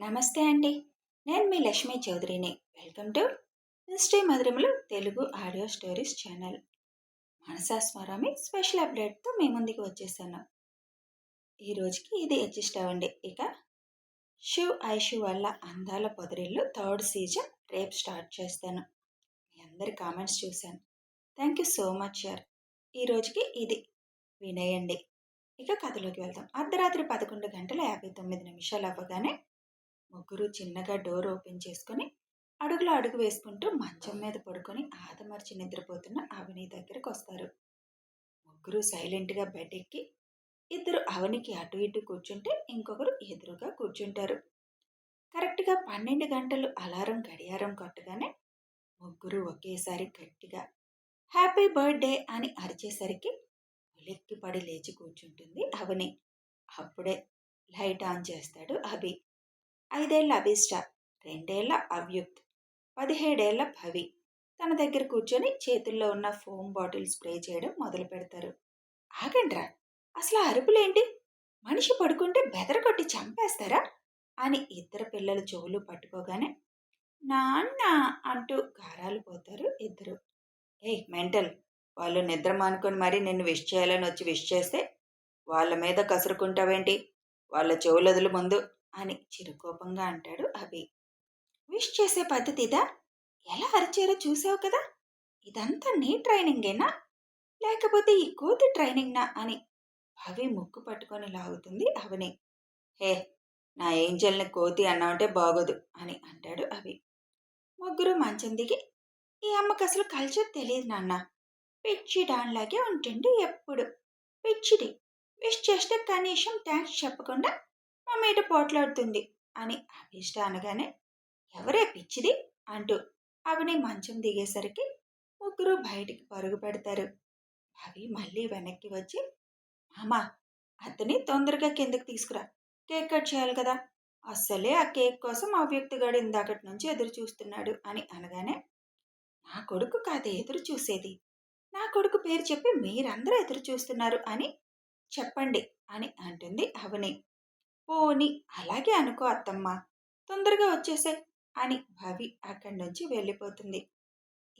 నమస్తే అండి. నేను మీ లక్ష్మీ చౌదరిని. వెల్కమ్ టు మిస్టరీ మధురములు తెలుగు ఆడియో స్టోరీస్ ఛానల్. మనసా స్వరమి స్పెషల్ అప్డేట్తో మీ ముందుకు వచ్చేసాను. ఈ రోజుకి ఇది అడ్జస్ట్ అవ్వండి. ఇక శివ్ ఐషు వల్ల అందాల పొదరిల్లు థర్డ్ సీజన్ రేపు స్టార్ట్ చేస్తాను. మీ అందరి కామెంట్స్ చూశాను. థ్యాంక్ యూ సో మచ్ యార్. ఈ రోజుకి ఇది వినేయండి. ఇక కథలోకి వెళ్దాం. అర్ధరాత్రి 11:59 అవ్వగానే ముగ్గురు చిన్నగా డోర్ ఓపెన్ చేసుకుని అడుగులో అడుగు వేసుకుంటూ మంచం మీద పడుకొని ఆదమర్చి నిద్రపోతున్న అవని దగ్గరకు వస్తారు. ముగ్గురు సైలెంట్గా బెడ్ ఎక్కి ఇద్దరు అవనికి అటు ఇటు కూర్చుంటే ఇంకొకరు ఎదురుగా కూర్చుంటారు. కరెక్ట్గా 12 గంటలు అలారం గడియారం కొట్టగానే ముగ్గురు ఒకేసారి గట్టిగా హ్యాపీ బర్త్డే అని అరిచేసరికి ఉలిక్కి పడి లేచి కూర్చుంటుంది అవని. అప్పుడే లైట్ ఆన్ చేస్తాడు అభి. 5 ఏళ్ల అభిష్ట, 2 ఏళ్ల అవ్యుక్త్, 17 ఏళ్ల భవి తన దగ్గర కూర్చొని చేతుల్లో ఉన్న ఫోమ్ బాటిల్ స్ప్రే చేయడం మొదలు పెడతారు. ఆగండ్రా, అసలు ఆ అరుపులేంటి? మనిషి పడుకుంటే బెదరగొట్టి చంపేస్తారా అని ఇద్దరు పిల్లలు చెవులు పట్టుకోగానే నాన్న అంటూ గారాలు పోతారు ఇద్దరు. ఏయ్ మెంటల్, వాళ్ళు నిద్ర మానుకొని మరీ నిన్ను విష్ చేయాలని వచ్చి విష్ చేస్తే వాళ్ళ మీద కసురుకుంటావేంటి? వాళ్ళ చెవులొదులు ముందు అని చిరుకోపంగా అంటాడు అభి. విష్ చేసే పద్ధతి ఇదా? ఎలా అరిచారో చూసావు కదా? ఇదంతా నీ ట్రైనింగేనా లేకపోతే ఈ కోతి ట్రైనింగ్నా అని భవి ముక్కు పట్టుకొని లాగుతుంది అవని. హే, నా ఏంజల్ని కోతి అన్నావంటే బాగోదు అని అంటాడు అభి. ముగ్గురు మంచం దిగి ఈ అమ్మకు అసలు కల్చర్ తెలియదు నాన్న, పిచ్చి డాన్లాగే ఉంటుంది ఎప్పుడు. పిచ్చిది, విష్ చేస్తే కనీసం థ్యాంక్స్ చెప్పకుండా మా మీద పోట్లాడుతుంది అని అభిష్ట అనగానే ఎవరే పిచ్చిది అంటూ అవని మంచం దిగేసరికి ముగ్గురు బయటికి పరుగు పెడతారు. అవి మళ్ళీ వెనక్కి వచ్చి మామా, అతని తొందరగా కిందకి తీసుకురా, కేక్ కట్ చేయాలి కదా, అస్సలే ఆ కేక్ కోసం ఆ వ్యక్తిగాడు ఇందాకటి నుంచి ఎదురు చూస్తున్నాడు అని అనగానే నా కొడుకు కాదే ఎదురు చూసేది, నా కొడుకు పేరు చెప్పి మీరందరూ ఎదురు చూస్తున్నారు అని చెప్పండి అని అంటుంది అవని. పోని అలాగే అనుకో అత్తమ్మ, తొందరగా వచ్చేసే అని భవి అక్కడి నుంచి వెళ్ళిపోతుంది.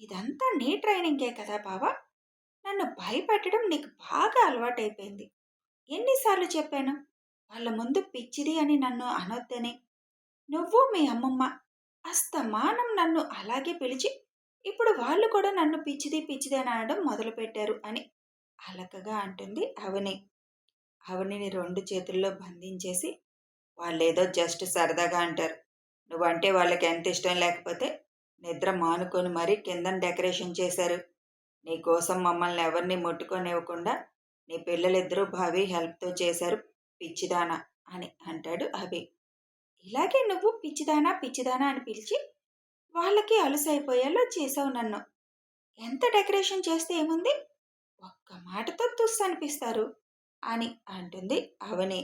ఇదంతా నీ ట్రైనింగే కదా బావా, నన్ను భయపెట్టడం నీకు బాగా అలవాటైపోయింది. ఎన్నిసార్లు చెప్పాను వాళ్ళ ముందు పిచ్చిది అని నన్ను అనొద్దని. నువ్వు మీ అమ్మమ్మ అస్తమానం నన్ను అలాగే పిలిచి ఇప్పుడు వాళ్ళు కూడా నన్ను పిచ్చిది పిచ్చిది అని అనడం మొదలుపెట్టారు అని అలకగా అంటుంది అవని. అవనిని 2 చేతుల్లో బంధించేసి వాళ్ళేదో జస్ట్ సరదాగా అంటారు, నువ్వంటే వాళ్ళకి ఎంత ఇష్టం లేకపోతే నిద్ర మానుకొని మరీ కిందన డెకరేషన్ చేశారు. నీకోసం మమ్మల్ని ఎవరిని ముట్టుకొనివ్వకుండా నీ పిల్లలిద్దరూ భావి హెల్ప్తో చేశారు పిచ్చిదానా అని అంటాడు అభి. ఇలాగే నువ్వు పిచ్చిదానా పిచ్చిదానా అని పిలిచి వాళ్ళకి అలుసైపోయేలా చేసావు నన్ను. ఎంత డెకరేషన్ చేస్తే ఏముంది, ఒక్క మాటతో తుస్సు అనిపిస్తారు అని అంటుంది అవని.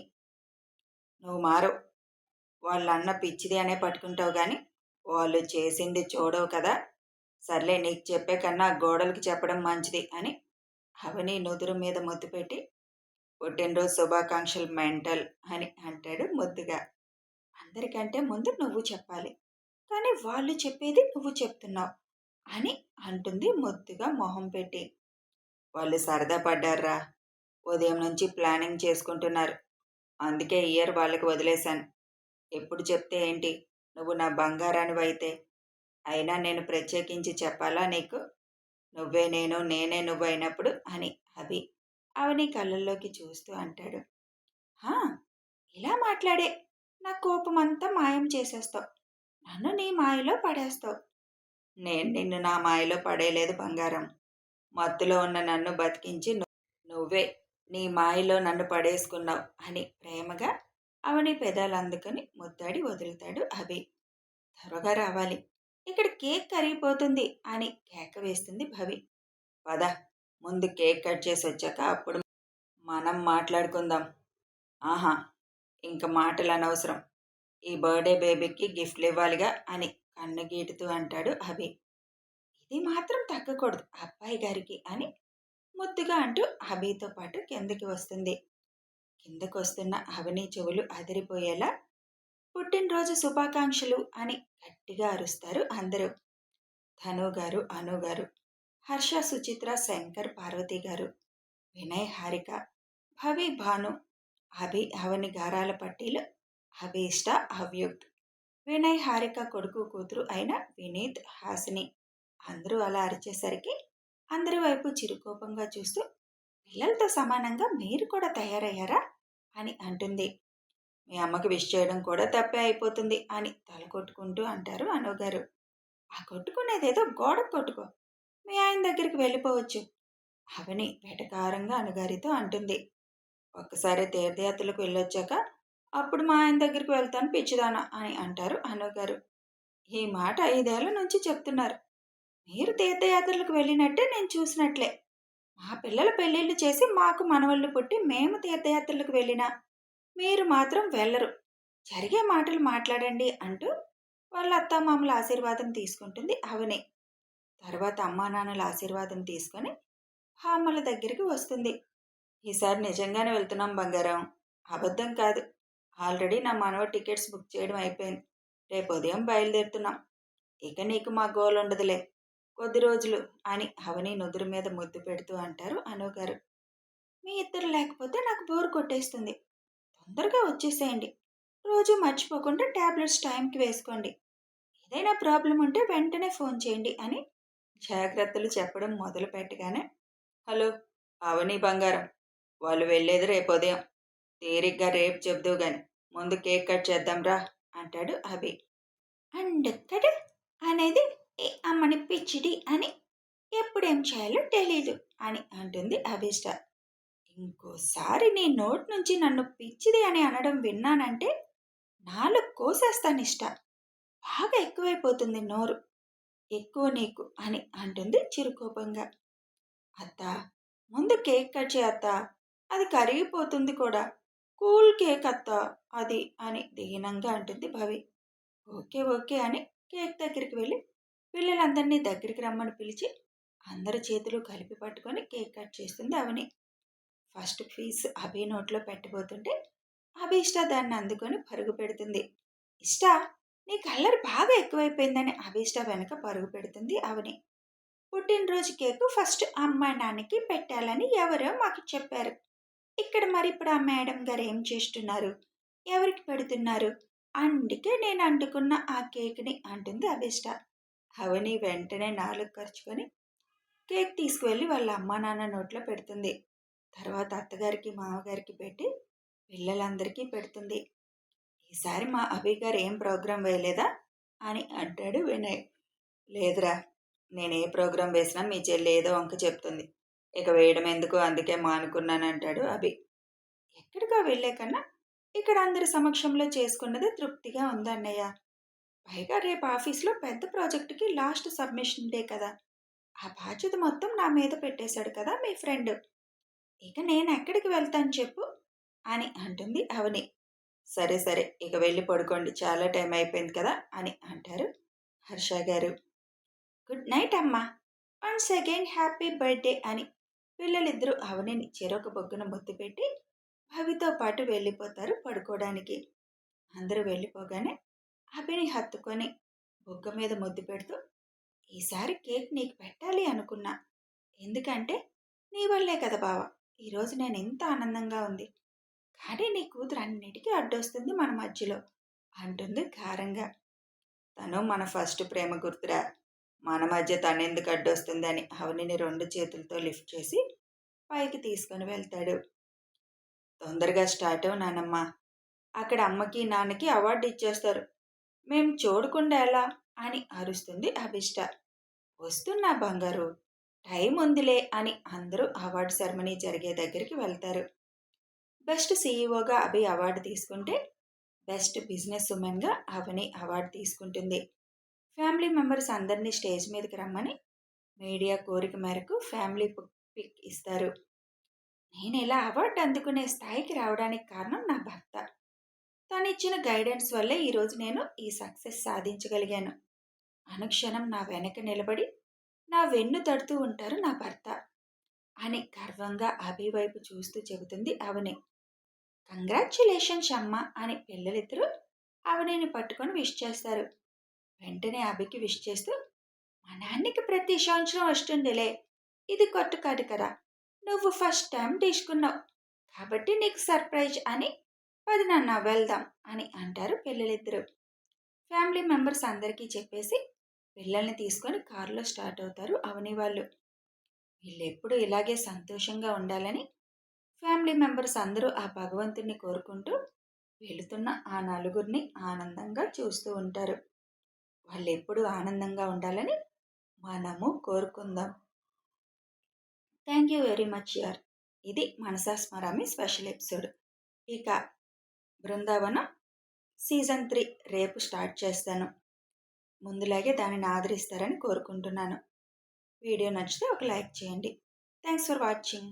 నువ్వు మారవు, వాళ్ళన్న పిచ్చిది అనే పట్టుకుంటావు కానీ వాళ్ళు చేసింది చూడవు కదా. సర్లే, నీకు చెప్పే కన్నా గోడలకి చెప్పడం మంచిది అని అవని నుదురు మీద ముద్దు పెట్టి పుట్టినరోజు శుభాకాంక్షలు మెంటల్ అని అంటాడు ముద్దుగా. అందరికంటే ముందు నువ్వు చెప్పాలి, కానీ వాళ్ళు చెప్పేది నువ్వు చెప్తున్నావు అని అంటుంది ముద్దుగా మొహం పెట్టి. వాళ్ళు సరదా పడ్డారా, ఉదయం నుంచి ప్లానింగ్ చేసుకుంటున్నారు, అందుకే ఇయర్ వాళ్ళకి వదిలేశాను. ఎప్పుడు చెప్తే ఏంటి, నువ్వు నా బంగారానివైతే. అయినా నేను ప్రత్యేకించి చెప్పాలా నీకు, నువ్వే నేను నేనే నువ్వు అయినప్పుడు అని అభి అవని కళ్ళల్లోకి చూస్తూ అంటాడు. హా, ఇలా మాట్లాడే నా కోపమంతా మాయం చేసేస్తావు, నన్ను నీ మాయలో పడేస్తావు. నేను నిన్ను నా మాయలో పడేయలేదు బంగారం, మత్తులో ఉన్న నన్ను బతికించి నువ్వే నీ మాయలో నన్ను పడేసుకున్నావు అని ప్రేమగా అవని పెదాలు అందుకొని ముద్దాడి వదులుతాడు అభి. త్వరగా రావాలి, ఇక్కడ కేక్ కరిగిపోతుంది అని కేక వేస్తుంది భవి. పద, ముందు కేక్ కట్ చేసి వచ్చాక అప్పుడు మనం మాట్లాడుకుందాం. ఆహా, ఇంక మాటలు అనవసరం, ఈ బర్త్డే బేబీకి గిఫ్ట్లు ఇవ్వాలిగా అని కన్ను గీటుతూ అంటాడు అభి. ఇది మాత్రం తగ్గకూడదు అబ్బాయి గారికి అని ముద్దుగా అంటూ అభితో పాటు కిందకి వస్తుంది. కిందకు వస్తున్న అవని చెవులు అదిరిపోయేలా పుట్టినరోజు శుభాకాంక్షలు అని గట్టిగా అరుస్తారు అందరూ. ధను గారు, అను గారు, హర్ష, సుచిత్ర, శంకర్, పార్వతి గారు, వినయ్, హారిక, భవి, భాను, అభి, అవని గారాల పట్టీలు, అభీష్ట, అవ్యుక్త్, వినయ్, హారిక కొడుకు కూతురు అయిన వినీత్, హాసిని అందరూ అలా అరిచేసరికి అందరి వైపు చిరుకోపంగా చూస్తూ పిల్లలతో సమానంగా మీరు కూడా తయారయ్యారా అని అంటుంది. మీ అమ్మకి విష్ చేయడం కూడా తప్పే అయిపోతుంది అని తల కొట్టుకుంటూ అంటారు అనుగారు. ఆ కొట్టుకునేదేదో గోడకు కొట్టుకో, మీ ఆయన దగ్గరికి వెళ్ళిపోవచ్చు అవని వెటకారంగా అనుగారితో అంటుంది. ఒక్కసారి తీర్థయాత్రలకు వెళ్ళొచ్చాక అప్పుడు మా ఆయన దగ్గరికి వెళ్తాను పిచ్చిదానా అని అంటారు అనుగారు. ఈ మాట 5 ఏళ్ల నుంచి చెప్తున్నారు. మీరు తీర్థయాత్రలకు వెళ్ళినట్టే నేను చూసినట్లే. మా పిల్లల పెళ్ళిళ్ళు చేసి మాకు మనవళ్ళు పుట్టి మేము తీర్థయాత్రలకు వెళ్ళినా మీరు మాత్రం వెళ్ళరు. జరిగే మాటలు మాట్లాడండి అంటూ వాళ్ళ అత్తామామల ఆశీర్వాదం తీసుకుంటుంది అవని. తర్వాత అమ్మా నాన్నల ఆశీర్వాదం తీసుకొని బామ్మల దగ్గరికి వస్తుంది. ఈసారి నిజంగానే వెళ్తున్నాం బంగారం, అబద్ధం కాదు. ఆల్రెడీ నా మనవ టికెట్స్ బుక్ చేయడం అయిపోయింది. రేపు ఉదయం బయలుదేరుతున్నాం. ఇక నీకు మా గోల్ ఉండదులే, కొద్ది రోజులు అని అవని నుదురు మీద ముద్దు పెడుతూ అంటారు అనుగారు. మీ ఇద్దరు లేకపోతే నాకు బోర్ కొట్టేస్తుంది. తొందరగా వచ్చేసేయండి. రోజు మర్చిపోకుండా టాబ్లెట్స్ టైంకి వేసుకోండి. ఏదైనా ప్రాబ్లం ఉంటే వెంటనే ఫోన్ చేయండి అని జాగ్రత్తలు చెప్పడం మొదలు పెట్టగానే, హలో అవని బంగారం, వాళ్ళు వెళ్ళేది రేపు ఉదయం. తీరిగ్గా రేపు చెప్దువు గాని ముందు కేక్ కట్ చేద్దాం రా అంటాడు అభి. అండెక్కడ అనేది ఏ అమ్మని పిచ్చిడి అని ఎప్పుడేం చేయాలో తెలీదు అని అంటుంది అభిష్ట. ఇంకోసారి నీ నోటి నుంచి నన్ను పిచ్చిది అని అనడం విన్నానంటే నాలుగు కోసేస్తానిష్ట. బాగా ఎక్కువైపోతుంది నోరు, ఎక్కువ నీకు అని అంటుంది చిరుకోపంగా. అత్త, ముందు కేక్ కట్ చేయ అత్త, అది కరిగిపోతుంది కూడా. కూల్ కేక్ అత్త అది అని దీనంగా అంటుంది భవి. ఓకే ఓకే అని కేక్ దగ్గరికి వెళ్ళి పిల్లలందరినీ దగ్గరికి రమ్మని పిలిచి అందరి చేతులు కలిపి పట్టుకొని కేక్ కట్ చేస్తుంది అవని. ఫస్ట్ పీస్ అభి నోట్లో పెట్టబోతుంటే అభిష్ట దాన్ని అందుకొని పరుగు పెడుతుంది. ఇష్ట, నీ కల్లరి బాగా ఎక్కువైపోయిందని అభిష్ట వెనక పరుగు పెడుతుంది అవని. పుట్టినరోజు కేకు ఫస్ట్ అమ్మాయి నాన్నకి పెట్టాలని ఎవరో మాకు చెప్పారు. ఇక్కడ మరి ఇప్పుడు ఆ మేడం గారు ఏం చేస్తున్నారు, ఎవరికి పెడుతున్నారు, అందుకే నేను అంటుకున్న ఆ కేక్ని అంటుంది అభిష్ట. అవని వెంటనే నాలుగు ఖర్చుకొని కేక్ తీసుకువెళ్ళి వాళ్ళ అమ్మా నాన్న నోట్లో పెడుతుంది. తర్వాత అత్తగారికి మామగారికి పెట్టి పిల్లలందరికీ పెడుతుంది. ఈసారి మా అభి గారు ఏం ప్రోగ్రాం వేయలేదా అని అంటాడు వినయ్. లేదురా, నేను ఏ ప్రోగ్రాం వేసినా మీ చెల్లి ఏదో వంక చెప్తుంది, ఇక వేయడం ఎందుకు అందుకే మానుకున్నానంటాడు అభి. ఎక్కడికో వెళ్ళే కన్నా ఇక్కడ అందరి సమక్షంలో చేసుకున్నది తృప్తిగా ఉందన్నయ్య. పైగా రేపు ఆఫీస్లో పెద్ద ప్రాజెక్టుకి లాస్ట్ సబ్మిషన్ డే కదా, ఆ బాధ్యత మొత్తం నా మీద పెట్టేశాడు కదా మీ ఫ్రెండ్. ఇక నేను ఎక్కడికి వెళ్తాను చెప్పు అని అంటుంది అవని. సరే సరే, ఇక వెళ్ళి పడుకోండి, చాలా టైం అయిపోయింది కదా అని అంటారు హర్ష గారు. గుడ్ నైట్ అమ్మా, వన్స్ అగైన్ హ్యాపీ బర్త్డే అని పిల్లలిద్దరూ అవనిని చెరొక బొగ్గున ముద్దు పెట్టి భవితో పాటు వెళ్ళిపోతారు పడుకోవడానికి. అందరూ వెళ్ళిపోగానే అభిని హత్తుకొని బొగ్గ మీద ముద్దు పెడుతూ, ఈసారి కేక్ నీకు పెట్టాలి అనుకున్నా, ఎందుకంటే నీ వల్లే కదా బావ ఈరోజు నేను ఎంత ఆనందంగా ఉంది. కానీ నీ కూతురు అన్నిటికీ అడ్డొస్తుంది మన మధ్యలో అంటుంది కారంగా. తను మన ఫస్ట్ ప్రేమ గుర్తురా, మన మధ్య తనెందుకు అడ్డొస్తుంది అని అవనిని 2 చేతులతో లిఫ్ట్ చేసి పైకి తీసుకొని వెళ్తాడు. తొందరగా స్టార్ట్ అవు నానమ్మ, అక్కడ అమ్మకి నాన్నకి అవార్డు ఇచ్చేస్తారు, మేం చూడకుండా ఎలా అని అరుస్తుంది అభిష్ట. వస్తున్నా బంగారు, టైం ఉందిలే అని అందరూ అవార్డు సెరమనీ జరిగే దగ్గరికి వెళ్తారు. బెస్ట్ సీఈఓగా అభి అవార్డు తీసుకుంటే బెస్ట్ బిజినెస్ ఉమెన్గా అవని అవార్డు తీసుకుంటుంది. ఫ్యామిలీ మెంబర్స్ అందరినీ స్టేజ్ మీదకి రమ్మని మీడియా కోరిక మేరకు ఫ్యామిలీ పిక్ ఇస్తారు. నేను ఇలా అవార్డు అందుకునే స్థాయికి రావడానికి కారణం నా భర్త. తను ఇచ్చిన గైడెన్స్ వల్లే ఈరోజు నేను ఈ సక్సెస్ సాధించగలిగాను. అనుక్షణం నా వెనక నిలబడి నా వెన్ను తడుతూ ఉంటారు నా భర్త అని గర్వంగా అభి వైపు చూస్తూ చెబుతుంది అవని. కంగ్రాచ్యులేషన్స్ అమ్మ అని పిల్లలిద్దరూ అవనిని పట్టుకొని విష్ చేస్తారు. వెంటనే అభికి విష్ చేస్తూ, మా నాన్నకి ప్రతి సంవత్సరం వస్తుందిలే. ఇది కొత్త కాదు కదా. నువ్వు ఫస్ట్ టైం తీసుకున్నావు. కాబట్టి నీకు సర్ప్రైజ్ అని పది నాన్న వెళ్దాం అని అంటారు పిల్లలిద్దరూ. ఫ్యామిలీ మెంబర్స్ అందరికీ చెప్పేసి పిల్లల్ని తీసుకొని కారులో స్టార్ట్ అవుతారు అవని వాళ్ళు. వీళ్ళెప్పుడు ఇలాగే సంతోషంగా ఉండాలని ఫ్యామిలీ మెంబర్స్ అందరూ ఆ భగవంతుణ్ణి కోరుకుంటూ వెళుతున్న ఆ నలుగురిని ఆనందంగా చూస్తూ ఉంటారు. వాళ్ళెప్పుడూ ఆనందంగా ఉండాలని మనము కోరుకుందాం. థ్యాంక్ యూ వెరీ మచ్ యార్. ఇది మనసా స్మరామి స్పెషల్ ఎపిసోడ్. ఇక బృందావనం సీజన్ 3 రేపు స్టార్ట్ చేస్తాను. ముందులాగే దానిని ఆదరిస్తారని కోరుకుంటున్నాను. వీడియో నచ్చితే ఒక లైక్ చేయండి. Thanks for watching.